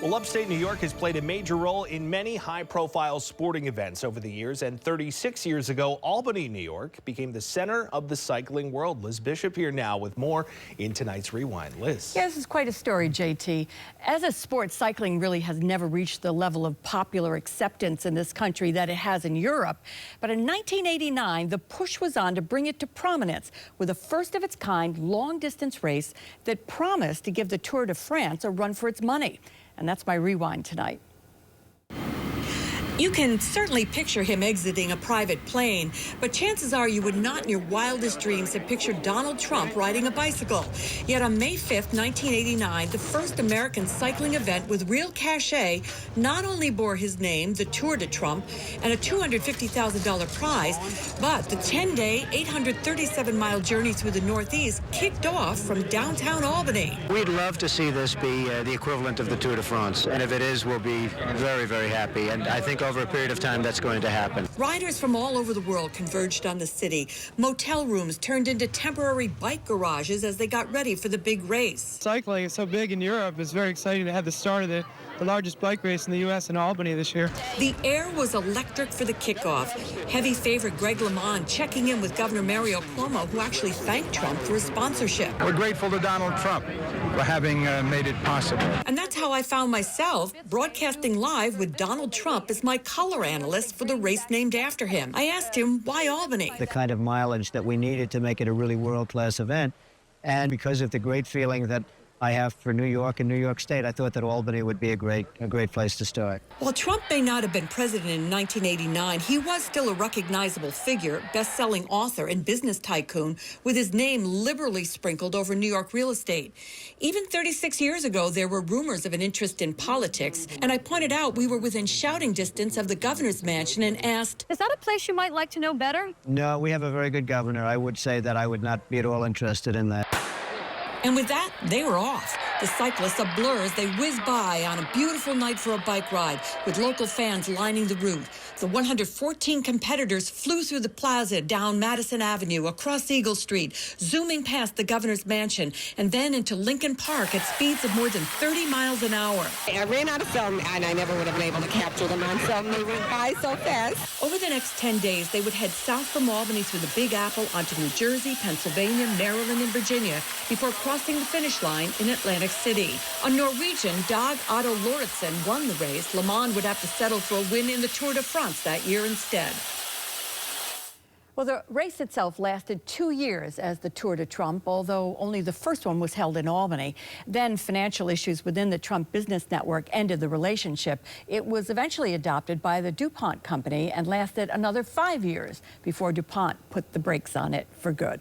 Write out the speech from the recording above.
Well, upstate New York has played a major role in many high-profile sporting events over the years, and 36 years ago, Albany, New York became the center of the cycling world. Liz Bishop here now with more in tonight's Rewind. Liz. Yeah, this is quite a story, JT. As a sport, cycling really has never reached the level of popular acceptance in this country that it has in Europe. But in 1989, the push was on to bring it to prominence with a first-of-its-kind long-distance race that promised to give the Tour de France a run for its money. And that's my Rewind tonight. You can certainly picture him exiting a private plane, but chances are you would not in your wildest dreams have pictured Donald Trump riding a bicycle. Yet on May 5th, 1989, the first American cycling event with real cachet not only bore his name, the Tour de Trump, and a $250,000 prize, but the 10-day, 837-mile journey through the Northeast kicked off from downtown Albany. We'd love to see this be the equivalent of the Tour de France, and if it is, we'll be very, very happy. And I think over a period of time, that's going to happen. Riders from all over the world converged on the city. Motel rooms turned into temporary bike garages as they got ready for the big race. Cycling is so big in Europe. It's very exciting to have the start of the largest bike race in the U.S. in Albany this year. The air was electric for the kickoff. Heavy favorite Greg LeMond checking in with Governor Mario Cuomo, who actually thanked Trump for his sponsorship. We're grateful to Donald Trump for having made it possible. And that's how I found myself broadcasting live with Donald Trump as my color analyst for the race named after him. I asked him, why Albany? The kind of mileage that we needed to make it a really world-class event. And because of the great feeling that I have for New York and New York State, I thought that Albany would be a great place to start. While Trump may not have been president in 1989, he was still a recognizable figure, best-selling author and business tycoon, with his name liberally sprinkled over New York real estate. Even 36 years ago, there were rumors of an interest in politics, and I pointed out we were within shouting distance of the governor's mansion and asked, is that a place you might like to know better? No, we have a very good governor. I would say that I would not be at all interested in that. And with that, they were off. The cyclists, a blur as they whizzed by on a beautiful night for a bike ride, with local fans lining the route. The 114 competitors flew through the plaza, down Madison Avenue, across Eagle Street, zooming past the governor's mansion, and then into Lincoln Park at speeds of more than 30 miles an hour. I ran out of film, and I never would have been able to capture them on film. They went by so fast. Over the next 10 days, they would head south from Albany through the Big Apple onto New Jersey, Pennsylvania, Maryland, and Virginia, before crossing the finish line in Atlantic City. On Norwegian, Dag Otto Lauritzen won the race. LeMond would have to settle for a win in the Tour de France that year instead. Well, the race itself lasted 2 years as the Tour de Trump, although only the first one was held in Albany. Then financial issues within the Trump business network ended the relationship. It was eventually adopted by the DuPont company and lasted another 5 years before DuPont put the brakes on it for good.